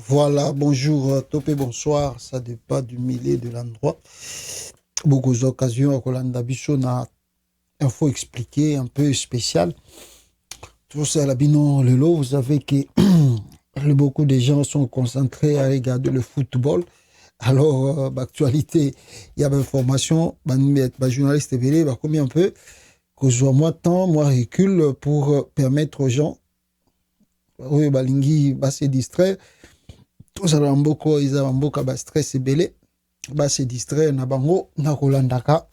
Voilà, bonjour, topé, bonsoir, ça dépend du milieu de l'endroit. Beaucoup d'occasions, Rolanda Bicho na info expliquée, un peu spécial. Tout ça, la bino, le lot, vous savez que beaucoup de gens sont concentrés à regarder le football. Alors, actualité, il y a information, journaliste télé, combien un peu, que je moi temps, moi recule pour permettre aux gens, oui, Balingi, se distraire. Tout ça, Bamboko, ils ont Bamboka, stress et belé. Se distraire na bango na kolandaka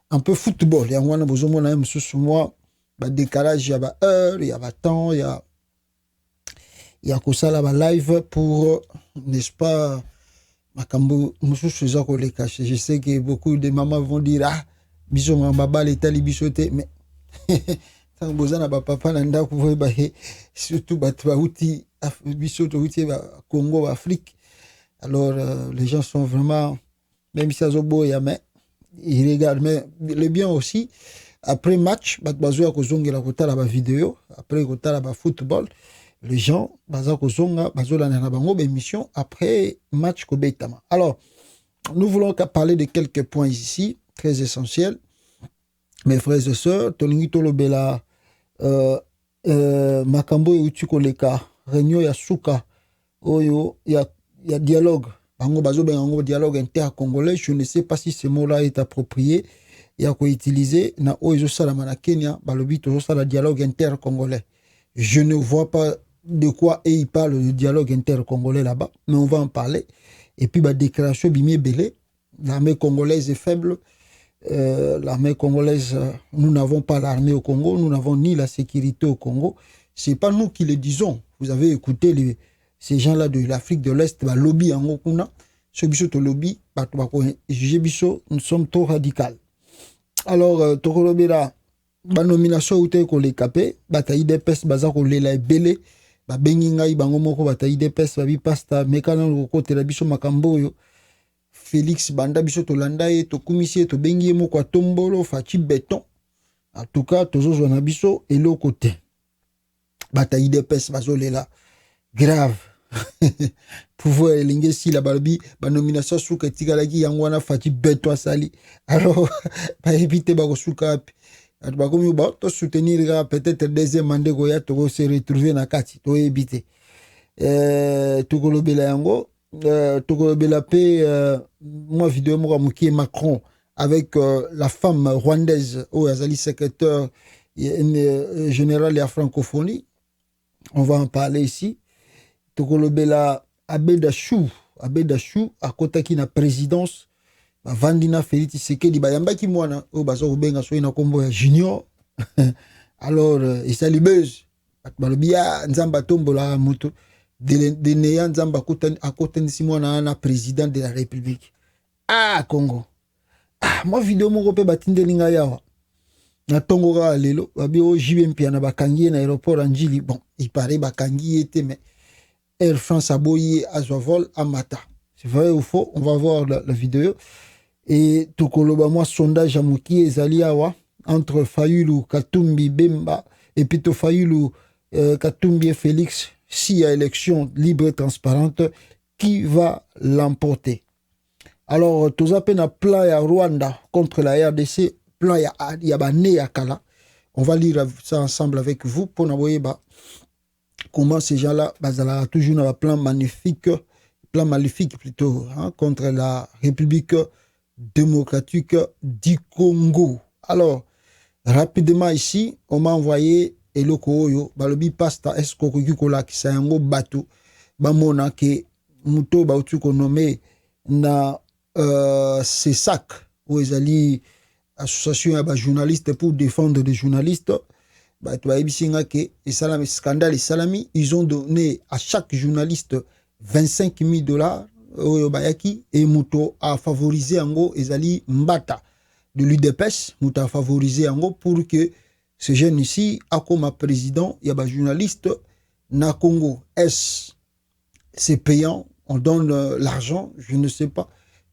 un peu football ya ngwana bozomo na msusu moi décalage ya ba heure ya ba temps ya kosala ba live pour n'est-ce pas makambo msusu za koleka. Je sais que beaucoup de mamans vont dire ah biso mamba letali biso te, mais tant bozana ba papa na ndako voye ba surtout ba outi biso to outi ba Congo Afrique. Alors les gens sont vraiment, même si ça zoboya, mais il regarde. Mais le bien aussi, après match, bazoya kozongela kotala ba vidéo, après kotala ba football, les gens baza kozonga bazola na bango émission après match kobetama. Alors, nous voulons parler de quelques points ici très essentiels. Mes frères et sœurs, tolingi tolobela makambo euti koleka réunion ya suka oyo ya dialogue. Dialogue inter-congolais, je ne sais pas si ce mot-là est approprié. Il y a utilisé na oyo salama na Kenya, balobi to sala dialogue inter-congolais. Je ne vois pas de quoi il parle de dialogue inter-congolais là-bas, mais on va en parler. Et puis déclaration bimé belé, l'armée congolaise est faible. L'armée congolaise, nous n'avons pas l'armée au Congo, nous n'avons ni la sécurité au Congo. C'est pas nous qui le disons. Vous avez écouté ces gens-là de l'Afrique de l'Est, lobby en Okuna, ce biso to lobby, nous sommes trop radicaux. Alors, Tokolobera, nomination ou te ko le capé, bataille de pes baza ko le la belé, bengi ngai bango moko bataille de pes babi pasta mekana ko kote la biso makambo yo. Félix banda biso to landa ye to kumisi to bengi moko tombolo fachi béton. En tout cas, tozo na biso et le côté. Bataille de pes bazo le la grave. Pouvoir elinge si la balbi ba nomination suka tikalaki yangwana fati beto sali. Alors ba éviter ba suka ba komi ba to soutenir peut-être deuxième mandat ko ya to se retrouver na kati to éviter to kolobela yango to kolobela pe moi vidéo mo muki Macron avec la femme rwandaise au azali secrétaire général de la francophonie. On va en parler ici. Tokolobela Abedachou à kotaki na présidence Vandina Félix Tshisekedi bayambaki mwana o bazo benga so ina kombo ya junior. Alors isali buzz balobia nzamba tombola moto de neya nzamba akotani simona na président de la République. Ah Congo. Ah moi vidéo moko pe batindelinga yawa na tongo ga lelo babi o jibe mpia na bakangi na aéroport Anjili. Bon il paraît bakangi était, mais Air France a boyé à vol à Mata. C'est vrai ou faux? On va voir la vidéo. Et Tokoloba, moi, sondage à Mouki et Zaliawa entre Fayulu, Katumbi, Bemba, et puis Fayulu, Katumbi et Félix. S'il y a élection libre et transparente, qui va l'emporter? Alors, tout ça peine à plan à Rwanda contre la RDC, plan à Yabane à Kala. On va lire ça ensemble avec vous pour n'avoir pas. Comment ces gens-là, bazala toujours un plan maléfique plutôt, hein, contre la République démocratique du Congo. Alors, rapidement ici, on m'a envoyé eloko oyo, balobi pasta eskokoki kola kisayango bato, bamona ke muto bautu konomé na CESAC, où ezali association ya journalistes pour défendre les journalistes. Scandale salami, ils ont donné à chaque journaliste 25 000 dollars et Mouto a favorisé Ango Ezali Mbata de l'UDPS, Mouto a favorisé Ango pour que ce jeune ici a comme président, il y a un journaliste na Congo. Est-ce c'est payant? On donne l'argent? Je ne sais pas.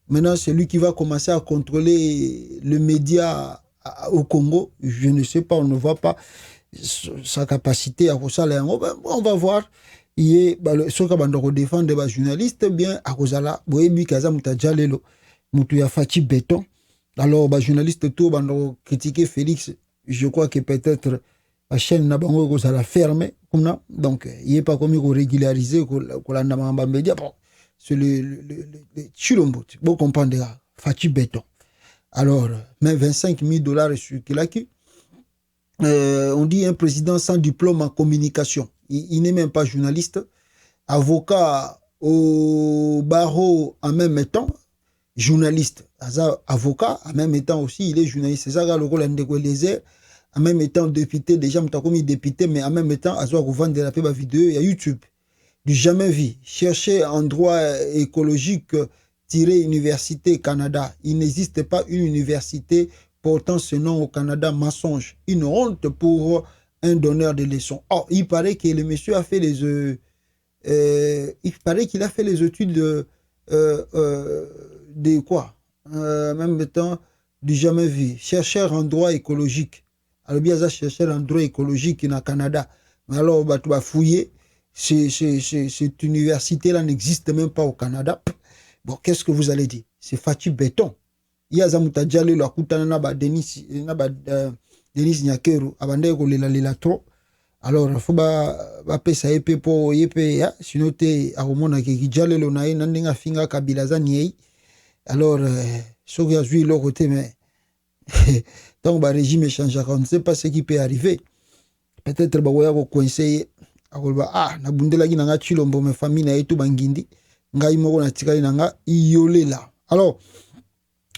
Maintenant, c'est lui qui va commencer à contrôler le média au Congo. Je ne sais pas, on ne voit pas sa capacité à ça. On va voir. ye soka bandoko défendre ba journaliste bien akozala boyebi kaza mutajalelo mutu ya Fachi Béton. Alors ba journaliste tout bandoko critiquer Félix, je crois que peut-être la chaîne na bango kozala fermée kuna, donc il est pas comme ko régulariser ko landa mamba média. Bon, c'est le Chilombo, bon comprendre Fachi Béton. Alors même 25 000 $ sur Kilaki. On dit un président sans diplôme en communication. Il n'est même pas journaliste. Avocat au barreau en même temps, journaliste. Avocat en même temps aussi, il est journaliste. C'est ça le rôle de en même temps député, déjà comme député, mais en même temps, à vendre de la pub vidéo et à YouTube. Du jamais vu. Chercher un droit écologique tiré Université Canada. Il n'existe pas une université portant ce nom au Canada, mensonge. Une honte pour un donneur de leçons. Oh, il paraît que le monsieur a fait les il paraît qu'il a fait les études de quoi même temps du jamais vu. Chercheur en droit écologique. Alors bien ça, chercheur en droit écologique au Canada. Mais alors, tu vas fouiller. Cette université-là n'existe même pas au Canada. Bon, qu'est-ce que vous allez dire? C'est Fachi Béton. Il y a Zamuta Djale, la Koutana Naba Denis Nyakero, Abande Lela trop. Alors, il faut que ça épée pour épée, sinon tu as au monde qui Djale le naï, n'andinga finga Kabilaza niei. Alors, ce qui a joué l'autre côté, mais donc le régime changera, on ne sait pas ce qui peut arriver. Peut-être que vous avez coincé, na bundela ki nanga Chilombo, mes familles na etu bangindi, ngai moko na tikali nanga iolela. Alors,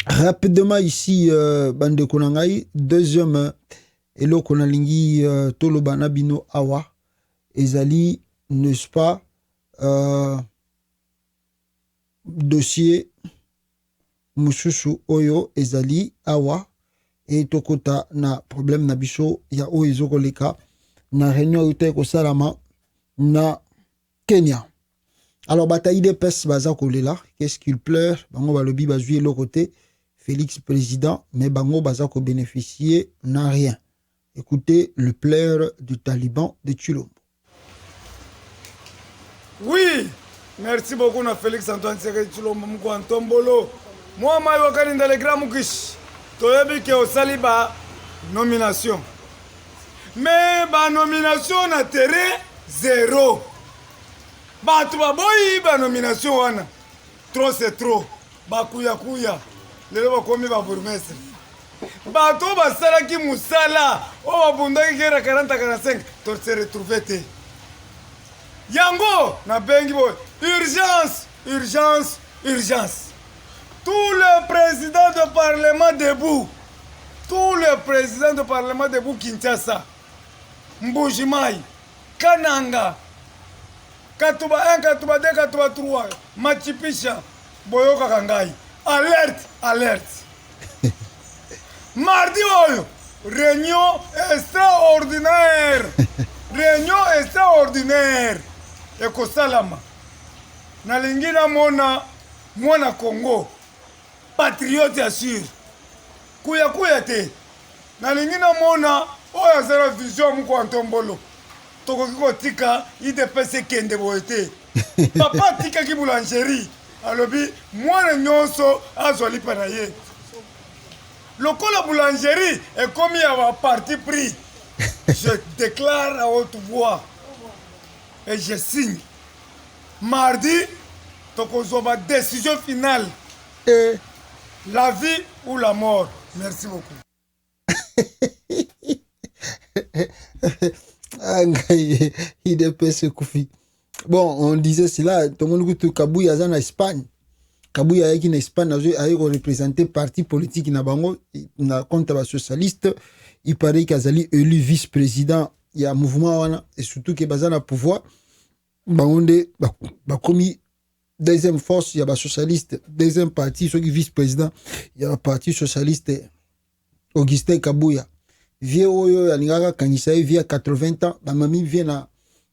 rapidement ici, bande konangai, deuxième, elo konalingi toloba na bino awa, ezali, n'est-ce pas, dossier mususu oyo ezali awa, et tokota na problème na biso, ya o ezoko leka, na réunion ute ko salama, na Kenya. Alors, bataille des pes baza kolela, qu'est-ce qu'il pleure? Bango balobi bazui l'autre côté. Félix président, mais Bango Bazako bénéficier n'a rien. Écoutez le plaire du Taliban de Chilombo. Oui, merci beaucoup à Félix Antoine Tshisekedi Chilombo Mouko Ntombolo. Moi, je suis dans les grands moukish. Tu as vu que au saliba nomination. Mais la nomination na terrain zéro. Bah tu vas boy ba nomination wana. Trop c'est trop. Ba kuya kuya. Lelo bakomi ba bourgmestre. Bato basalaki musala. O babundaki kera 40-45. To se retrouver te. Yango na bengi boy. Urgence, urgence, urgence. Tous les présidents de parlement debout. Tous les présidents de parlement debout Kinshasa. Mbujimai, Kananga, Katuba 1, Katuba 2, Katuba 3, Machipisha, Boyoka Kangai. Alerte, alerte. Mardi oyo, réunion extraordinaire. Réunion extraordinaire. Eko salama. Nalingina mwana Congo. Patriote assure. Kuya kuya te. Nalingina mona oya zero vision Mouko Ntombolo. Toko kiko tika IDPC kende boete. Papa tika ki boulangerie. Alobi mwana nyonso azoli panaye. Lokola boulangerie est commis à parti pris. Je déclare à haute voix et je signe. Mardi, toko zoba décision finale. Et la vie ou la mort. Merci beaucoup. IDPC Koufi. Bon, on disait cela, tout le monde Kabouya en Espagne. Kabouya en Espagne a représenté parti politique na bango na contre socialiste. Il paraît qu'Azali élu vice-président, il y a un mouvement et surtout que bazana pouvoir. Bangonde ba commis deuxième force, il y a un socialiste, deuxième parti, ceux qui vice-président, il y a un parti socialiste Augustin Kabouya. Vieux oyo alingaka kanisa via 80 ans, ba mami vient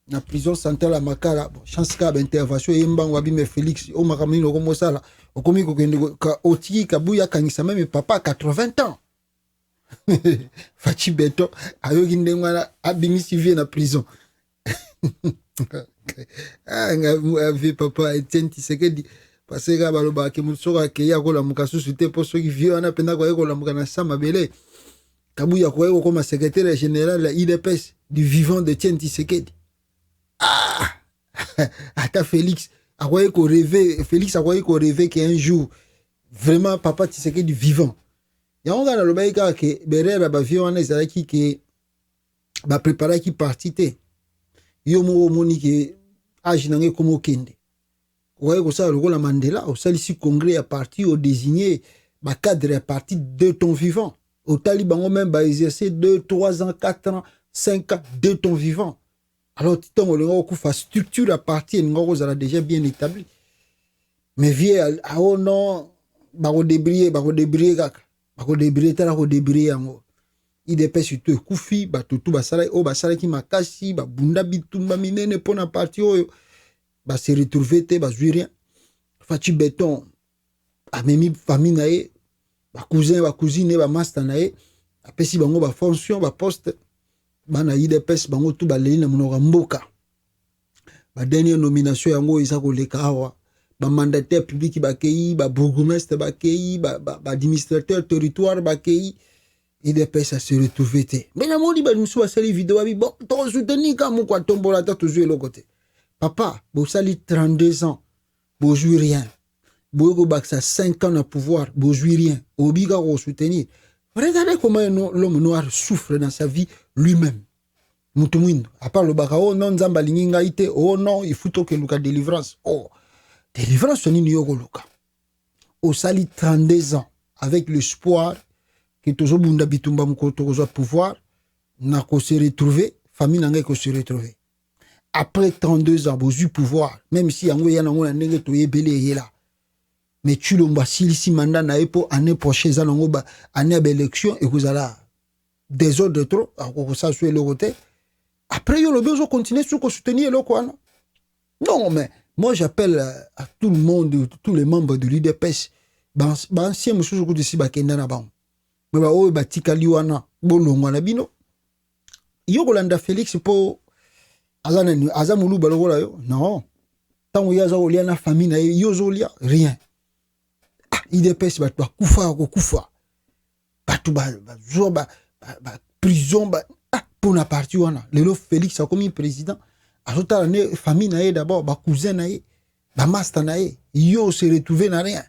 na prison centrale à Makala. Bon, chance ka intervention yembango abime Félix o makamini no komosala. Okomi ko kende ka otiki Kabouya kanisa même papa 80 ans. Fachi Béton ayoki ndengwana abimisi vient na prison. Ave papa Etienne Tshisekedi parce que baloba ke musoka ke ya kola mukasusu te po soki vieux ana penda ko kola mukana sama bele kabuya ko comme secrétaire général la IDPS du vivant de Etienne Tshisekedi. Ata Félix akoye ko rêver Félix akoye ko rêver qu'un jour vraiment papa Tshisekedi vivant. Yango na loba ka ke berera ba vieux ana ezalaki ke ba préparer qui parti te. Yo mo moni ke age nange komo kende. Ouais, comme ça, le Mandela, au salisi congrès à partir au désigné, bah cadre à partir de ton vivant. Au Taliban, même, bah exercer 2, 3 ans, 4 ans, 5 ans de ton vivant. Alors, tant que le fa structure à partir, nous avons déjà bien établi. Mais vieux, ah oh non, bah débrier, il dépêche surtout Koufi, bah tout, bah ça, qui m'a cassé, bah bunda bitumba minene pour la partie, bah se retrouver te bah jouir rien fati béton a memi famille nae bah cousin bah cousine bah master nae apesi bango bah fonction bah poste bah na IDPS bango tout bah leli na monora mboka bah dernière nomination yango isa ko leka awa bah mandataire public bah kei bah bourgmestre bah kei bah administrateur territoire bah kei IDPS a se retrouver te mais na moni bah musu ba sali vidéo ba bon to soutenir ka mo kwa tombola ta to jouer le côté. Papa, vous salez 32 ans, vous jouez rien. Vous avez 5 ans de pouvoir, vous jouez rien. Vous avez soutenir. Regardez comment l'homme noir souffre dans sa vie lui-même. Mutumwindo. À part le baka, oh non, Zamba Linginga ite, oh non, il faut que Luka délivrance. Oh, délivrance, c'est une yogo Luka. Vous salez 32 ans, avec l'espoir que toujours Bunda Bitumba Mukoto pouvoir, n'a qu'à se retrouver, famille n'a qu'à se retrouver. Après 32 ans, vous avez pouvoir, même si vous avez un là. Mais tu l'as si mandat n'a pas année prochaine, année d'élection, et vous avez des ordres de trop, ça sur le côté. Après, vous avez besoin de continuer sur soutenir le quoi. Non, mais moi j'appelle à tout le monde, tous les membres de l'UDPS, ancien monsieur de si bakenda na ba. Mais ba o ba tikaliwana, bolongwa na bino. Yo kolanda Félix pour Azamulu balogola yo non tant que yaza olia na famille na yo zolia rien IDPS ba kufa ba prison ba pour na parti wana lelo Félix a comme président azota na famille na d'abord ba cousin na ba master na yo se retrouver na rien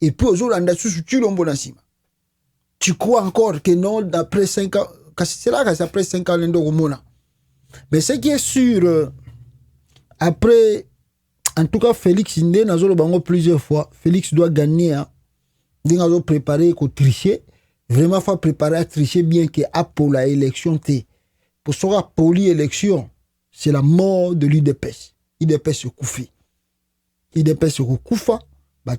et puis ozolanda susu tulombo na sima. Tu crois encore que non d'après 5 ans c'est là qu'après 5 ans l'endo romona. Mais ce qui est sûr, après, en tout cas, Félix Inde, nous avons plusieurs fois. Félix doit gagner. Nous avons préparé pour tricher. Vraiment, il faut préparer à tricher bien que pour la élection. Pour ce pour l'élection, c'est la mort de l'UDPS. l'UDPS se koufi. l'UDPS se koufa.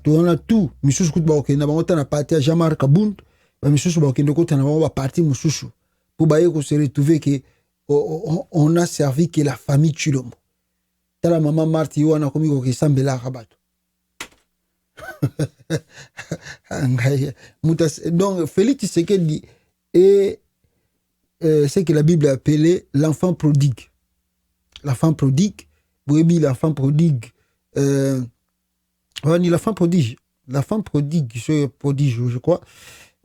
On a tout. Monsieur Skoutba, on a parti à Jamar Kabound. Monsieur Skoutba, on a parti Moussouchou. Pour se retrouver que on a servi que la famille Chilombo. Tala maman Marti wana komi ko kisambela rabato. Donc Félix Tshisekedi est ce que la Bible a appelé l'enfant prodigue. L'enfant prodigue, Bouébi l'enfant prodigue l'enfant prodige. L'enfant prodigue, c'est prodige je crois.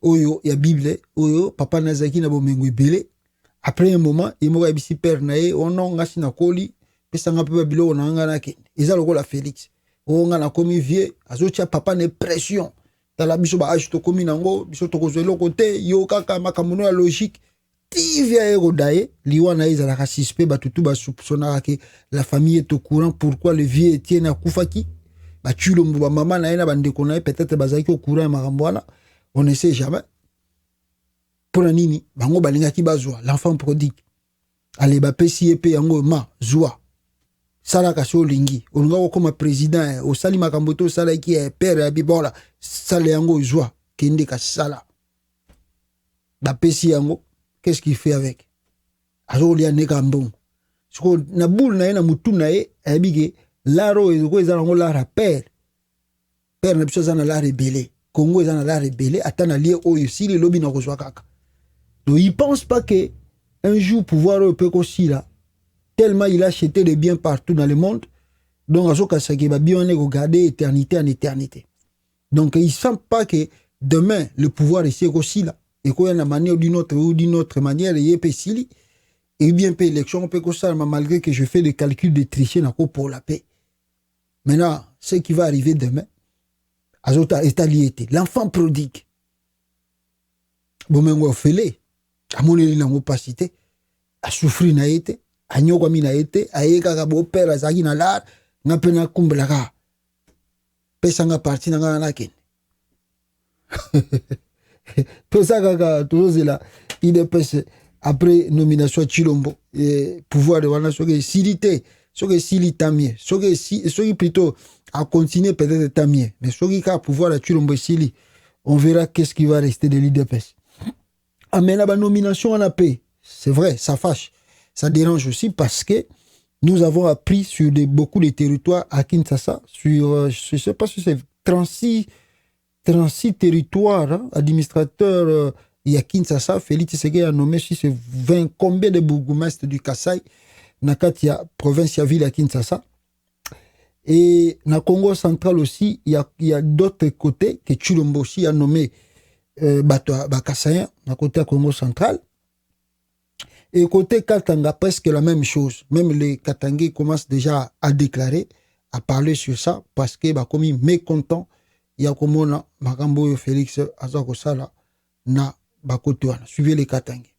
Oyo ya Bible, oyo papa Nazaki na bomengo belé. Après un moment, il m'a dit père nae, on a ngasi na koli, pesa nga pe bilo on a ngana ke. Eza lokola Félix. On a komi vieux, azotia papa ne pression. Tala biso ba age to komi nango, biso to kozelo côté, yo kaka makamuno ya logique. Ti via ero dae, liwana eza la suspect ba tutu ba soupçonna que la famille est au courant pourquoi le vieux Etienne akufaki. Ba tulombo ba maman na ena bande konae peut-être bazaki au courant makambwana. On ne sait jamais. Pour la nini, bango balinga ki bazwa, l'enfant prodigue. Allez, ba pesi epe yango ma, zwa. Sala kaso lingi. Olunga comme président, au sali makamboto, sala ki est père, abibola, sala yango zwa, kende ka sala. Ba pesi yango, qu'est-ce qu'il fait avec? Azo lia neka mbon. Siko, na boule na ye, na mutu na ye, abige, laro, ezoko ezango lara père. Père na biso zana la rebelle. Congo ezana la rebelle, atana lié oyo, si le lobby na kozwa kaka. Donc, il ne pense pas que un jour pouvoir peut aussi là. tellement il a acheté des biens partout dans le monde. Donc, il va bien regarder éternité en éternité. Donc, il ne sent pas que demain, le pouvoir est aussi là. Et qu'il y a une manière ou d'une autre manière, il y a des et bien, l'élection, on peut que ça, malgré que je fais des calculs de tricher pour la paix. Maintenant, ce qui va arriver demain, l'enfant prodigue. Bon, mais on fait les. À mon avis, on pas cité. À souffrir, na été. À nyogami na été. À yeka bo père, à zagi na lar. N'a pena kumblaga. Pesanga parti na ngana ken. Tout ça, tout ça, là. Il est après nomination à Chilombo. Pouvoir de Wana, ce silité. Ce qui est silitamier. Ce qui plutôt à continuer peut-être tamier. Mais ce qui a pouvoir à Chilombo Sili. On verra qu'est-ce qui va rester de l'IDPS. Ah, mais la nomination en paix, c'est vrai, ça fâche. Ça dérange aussi parce que nous avons appris sur beaucoup de territoires à Kinshasa, sur, je ne sais pas si c'est 36 territoires, hein, administrateurs, il y a Kinshasa, Félix Tshisekedi a nommé si c'est 20 combien de bourgmestres du Kasaï, Nakatia, province, ville à Kinshasa. Et dans le Congo central aussi, il y a d'autres côtés que Chilombo aussi a nommé Bakassayen, à côté du Congo central. Et côté Katanga, presque la même chose. Même les Katangais commencent déjà à déclarer, à parler sur ça, parce que comme ils sont mécontents, il y a comme on a Makambo Félix Azakosala na Bakotoana. Suivez les Katangais.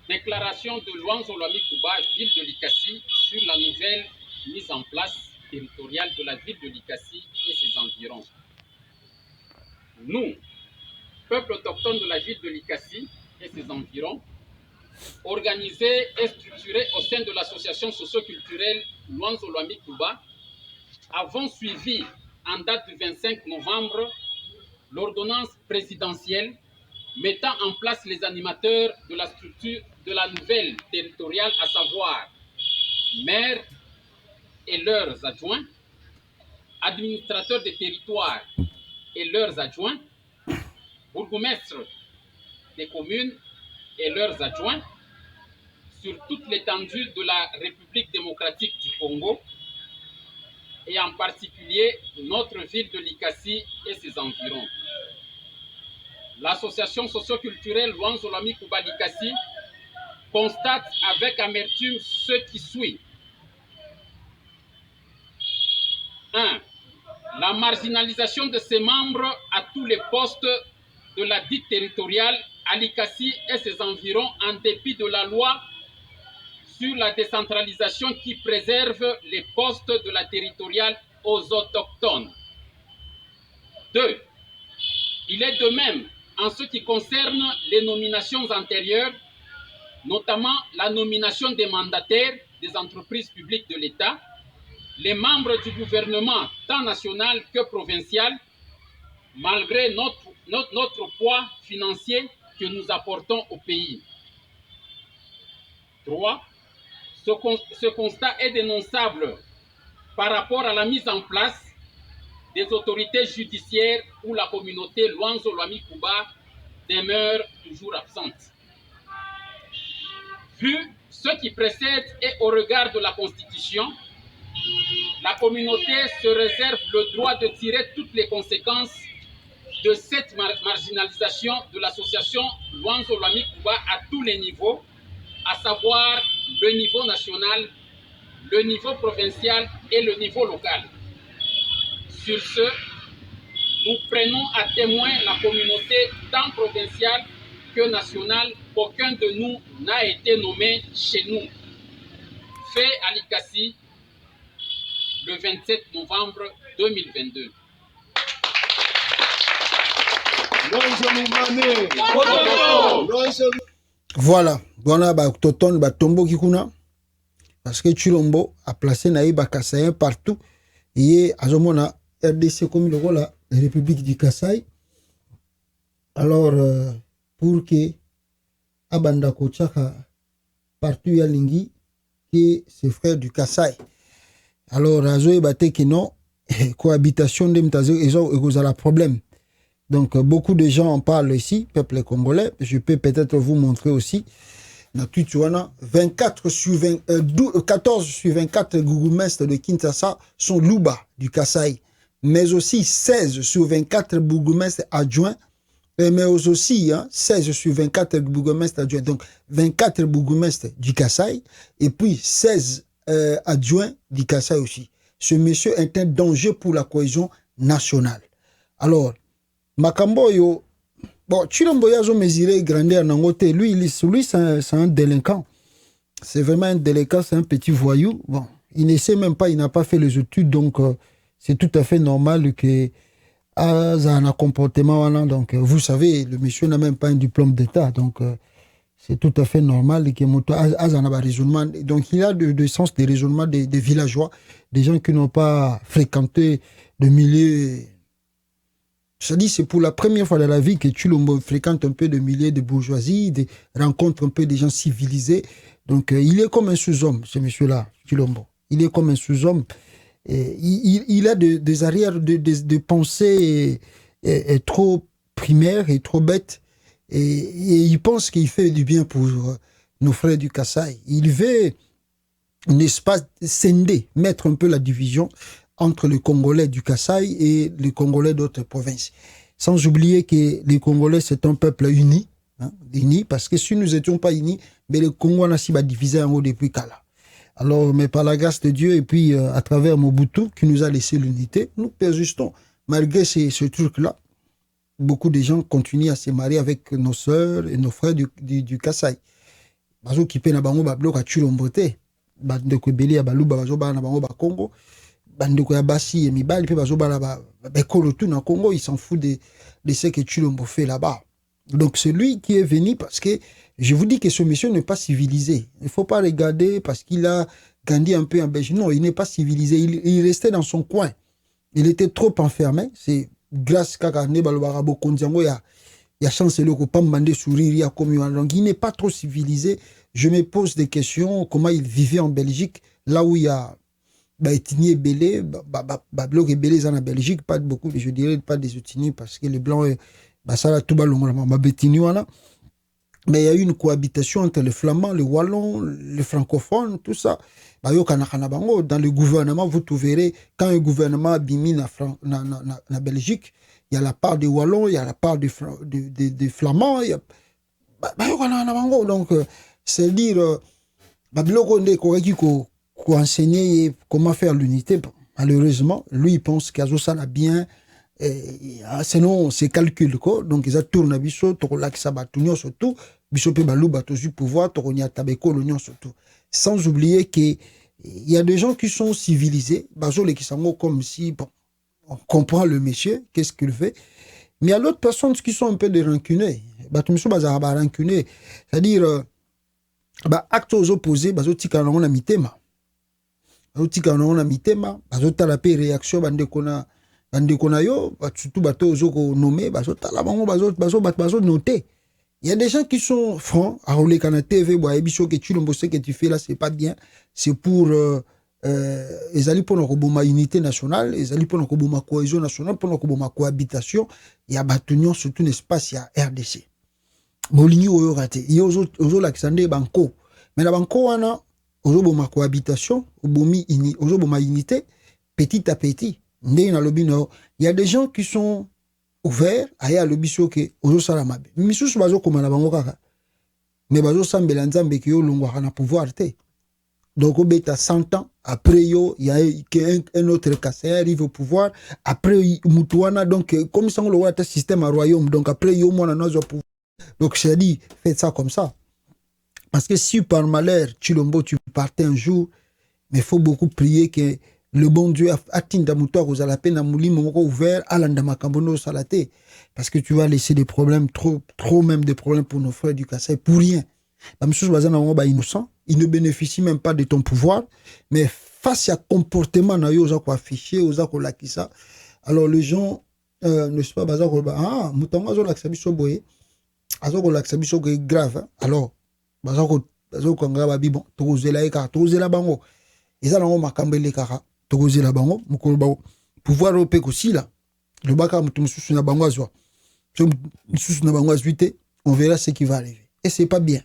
Déclaration de Luanzo Lwami Kuba, ville de Likasi, sur la nouvelle mise en place territoriale de la ville de Likasi et ses environs. Nous, peuple autochtone de la ville de Likasi et ses environs, organisés et structurés au sein de l'association socio-culturelle Luanzo Lwami Kuba, avons suivi en date du 25 novembre l'ordonnance présidentielle mettant en place les animateurs de la structure de la nouvelle territoriale, à savoir maires et leurs adjoints, administrateurs des territoires et leurs adjoints, bourgmestres des communes et leurs adjoints, sur toute l'étendue de la République démocratique du Congo, et en particulier notre ville de Likasi et ses environs. L'association socio-culturelle Luanzo Lwami Kuba Likasi constate avec amertume ce qui suit. 1. La marginalisation de ses membres à tous les postes de la dite territoriale à Likasi et ses environs en dépit de la loi sur la décentralisation qui préserve les postes de la territoriale aux autochtones. 2. Il est de même en ce qui concerne les nominations antérieures, notamment la nomination des mandataires des entreprises publiques de l'État, les membres du gouvernement tant national que provincial, malgré notre poids financier que nous apportons au pays. 3. Ce constat est dénonçable par rapport à la mise en place des autorités judiciaires où la communauté Luanzo Lwami Kuba demeure toujours absente. Vu ce qui précède et au regard de la Constitution, la communauté se réserve le droit de tirer toutes les conséquences de cette marginalisation de l'association Luanzo Lwami Kuba à tous les niveaux, à savoir le niveau national, le niveau provincial et le niveau local. Sur ce, nous prenons à témoin la communauté tant provinciale que nationale qu'aucun de nous n'a été nommé chez nous. Fait à Likasi le 27 novembre 2022. Voilà, voilà, Toton, Tombo Kikuna, parce que Chilombo a placé Naïba Kassaïen partout, et à Zomona, RDC comme le rôle la République du Kasaï. Alors, pour que Abanda Kochaka partout Yalingi, qui c'est frère du Kasaï. Alors, Azoé Batekino, cohabitation de Mtazo, ils ont un problème. Donc, beaucoup de gens en parlent ici, peuple congolais. Je peux peut-être vous montrer aussi. na Tutuana, 14 sur 24 bourgmestres de Kinshasa sont Luba du Kasaï, mais aussi 16 sur 24 bourgmestres adjoints, mais aussi 16 sur 24 bourgmestres adjoints, donc 24 bourgmestres du Kasaï, et puis 16 adjoints du Kasaï aussi. Ce monsieur est un danger pour la cohésion nationale. Alors, Makamboyo, bon, Chilombo Yazo mesuré grandeur Nangote, lui c'est un délinquant. C'est vraiment un délinquant, c'est un petit voyou. Bon, il ne sait même pas, il n'a pas fait les études, donc c'est tout à fait normal que un comportement. Donc, vous savez, le monsieur n'a même pas un diplôme d'État, donc c'est tout à fait normal que Moto a un raisonnement. Donc, il a de sens de raisonnement des villageois, des gens qui n'ont pas fréquenté de milieux. Je dis, c'est pour la première fois dans la vie que Chilombo fréquente un peu de milieux de bourgeoisie, rencontre un peu des gens civilisés. Donc, il est comme un sous-homme, ce monsieur-là, Chilombo. Il est comme un sous-homme. Il a des arrières de pensée trop primaires et trop bêtes. Et il pense qu'il fait du bien pour nos frères du Kasaï. Il veut, n'est-ce pas, scinder, mettre un peu la division entre les Congolais du Kasaï et les Congolais d'autres provinces. Sans oublier que les Congolais, c'est un peuple uni, uni, parce que si nous n'étions pas unis, mais le Congo n'a pas divisé en haut depuis Kala. Alors, mais par la grâce de Dieu, et puis à travers Mobutu, qui nous a laissé l'unité, nous persistons. Malgré ce truc-là, beaucoup de gens continuent à se marier avec nos sœurs et nos frères du Kasaï. Bazo qui pe na bango ba bloc a Chilombote, ba de ko beli ya baluba bazo ba na bango ba Congo. Bandeko ya basi et mibali pe bazo bala ba bekolo tout na Congo, il s'en fout de ce que Chilombo fait là-bas. Donc c'est lui qui est venu parce que je vous dis que ce monsieur n'est pas civilisé. Il faut pas regarder parce qu'il a grandi un peu en Belgique. Non, il n'est pas civilisé. Il restait dans son coin. Il était trop enfermé. C'est grâce à ne balobarabo kondiango ya chance le ko pas mandé sourire ya comme donc il n'est pas trop civilisé. Je me pose des questions comment il vivait en Belgique là où il y a ethnie belé, bloc et belé en Belgique, pas beaucoup, je dirais pas des ethnies parce que les blancs, ça là tout mais il y a eu une cohabitation entre les flamands, les wallons, les francophones, tout ça. Dans le gouvernement, vous trouverez, quand un gouvernement a bimi na Belgique, il y a la part des wallons, il y a la part des flamands, il y a donc c'est dire pour enseigner comment faire l'unité. Malheureusement, lui, il pense qu'il ça a bien, sinon, c'est calcul, quoi. Donc, ils ont tourné à Bisso, Torola qui s'abat surtout, Bisso Pebalou, Batosu pouvoir, Toronia Tabeko, l'Union surtout. Sans oublier qu'il y a des gens qui sont civilisés, Bazo les qui sont comme si, bon, on comprend le monsieur, qu'est-ce qu'il fait. Mais il y a d'autres personnes qui sont un peu des rancunés. Batumso Bazaraba rancuné. C'est-à-dire, actes aux opposés, Bazo Tikanon a mitema. Bazo a mitema, Bazo Talapé réaction, bandekona yo, surtout bato ozoko nommé, bazo talabango, bazo noté. Il y a des gens qui sont francs, à rouler kana TV, ebiso que tu l'embosses que tu fais là, c'est pas bien. C'est pour les alliés pour notre unité nationale, les alliés pour notre cohésion nationale, pour notre cohabitation. Il y a batunion surtout un espace, il y a RDC. Molini oyo raté. Il y a ozo l'accendé banco. Mais la banco wana ozo boma cohabitation, ozo boma unité petit à petit. Il y a des gens qui sont ouverts à y aller biso que ozo salamabe. Misusu bazo koma na bango kaka. Mais bazo sambela nzambe ki yo longwa na pouvoir te. Donc au beta 100 ans après yo il y a un autre cassé arrive au pouvoir après mutuana donc comme ça on le voit un système à royaume donc après yo moi na au pouvoir. Donc je dis faites ça comme ça. Parce que si par malheur Chilombo tu partais un jour mais il faut beaucoup prier que le bon Dieu atteint muto aux la peine à mouli moko ouvert à l'andamakambono salate parce que tu vas laisser des problèmes trop même des problèmes pour nos frères du Kasaï pour rien. La monsieur bazana ba innocent, il ne bénéficie même pas de ton pouvoir mais face à comportement na yo za ko afficher oza ko lakisa alors les gens ne sais pas baza ko ba mutonga zo lakisa biso boye azo ko lakisa biso que grave alors baza ko ngaba bi bon tozela eka tozela bango eza nango makambele kaka tokozela bango mukolo ba pouvoir opé aussi là le baka mutu mususu na bango azwa so mususu na bango azwite on verra ce qui va arriver et c'est pas bien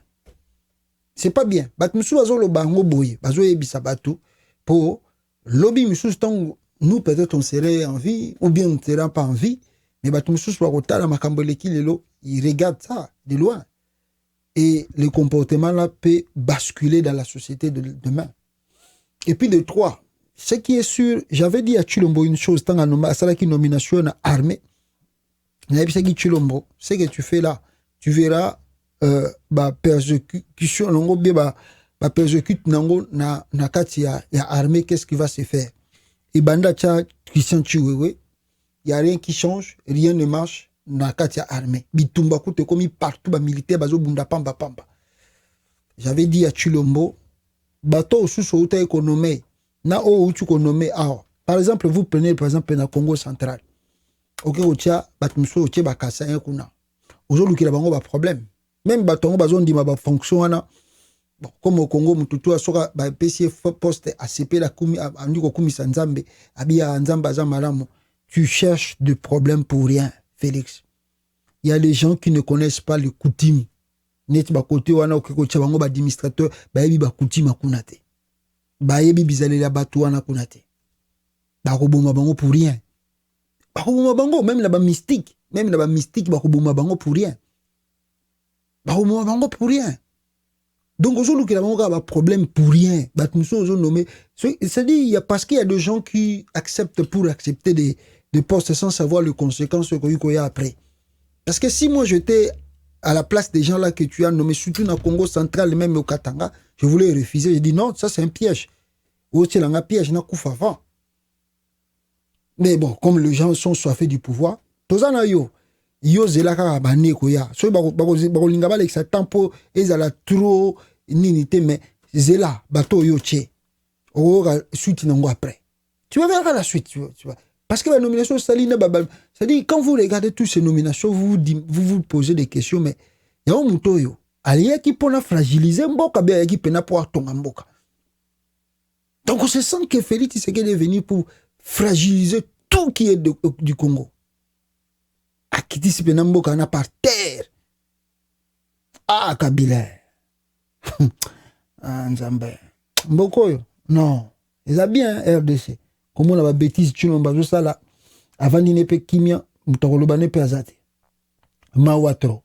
c'est pas bien. Bato musu bazo lo bango boye, bazo yebisa bato pour lobby musu tant nous peut-être on serait en vie ou bien on serait pas en vie, mais bato musu soit kotala makambo leki lelo, ils regardent ça de loin. Et le comportement là peut basculer dans la société de demain. Et puis de trois, ce qui est sûr, j'avais dit à Chilombo une chose, tant à Salaki nomination à armée, Chilombo, ce que tu fais là, tu verras persécution, persécute nango na kati ya armée, qu'est-ce qui va se faire? Et banda cha Christian Chiwewe, il y a rien qui change, rien ne marche na kati ya armée. Bitumba koute komi partout ba militaire bazo bunda pamba pamba. J'avais dit à Chilombo, bateau sous auto économie, na o tu économie par exemple, vous prenez par exemple na Congo central. OK, otia batmuso otie bakasa un kuna. Aujourd'hui ki la bango ba problème. Même batongo bazon di ma ba fonction wana. Bon, comme au Congo mututu asoka ba PC poste ACP la kumi andiko kumi sanzambe abia nzamba za malamu. Tu cherches des problèmes pour rien, Félix. Il y a des gens qui ne connaissent pas les coutumes. Net ba côté wana okeko tia bango ba administrateur ba yebi ba coutume akunate. Ba yebi bizaleli ya batu wana kunate. Ba koboma bango pour rien. Ba koboma bango même la ba mystique, ba koboma bango pour rien. Ba koboma bango pour rien. Donc aujourd'hui qu'il y a un problème pour rien. Bah nous sommes nommés. C'est-à-dire parce qu'il y a des gens qui acceptent pour accepter des postes sans savoir les conséquences qu'il y a après. Parce que si moi j'étais à la place des gens là que tu as nommés, surtout dans le Congo central, même au Katanga, je voulais refuser. J'ai dit non, ça c'est un piège. Ou c'est un piège, n'a qu'au avant. Mais bon, comme les gens sont soifés du pouvoir, tozana yo zelaka bane koya. So bako linga ba leksa tempo ezala trop ninité mais zela bato yo tché. Ora suite nango après. Tu vas voir la suite, tu vois. Parce que la nomination Saline Babal, c'est-à-dire quand vous regardez toutes ces nominations, vous vous posez des questions, mais il y a un mutoyo. Alia qui peut fragiliser mboka, bien qui peut pouvoir tomber mboka. Donc on se sent que Félix Tshisekedi est venu pour fragiliser tout qui est du Congo. Akiti Sipena mboka na par terre. Ah Kabila. Ah Nzambe. Mbokoyo. Non. Ils ont bien RDC. Comment on a bêtise tu n'as pas ça là. Avant d'inépe kimia, mutokoloba ne pe azate. Mawatro.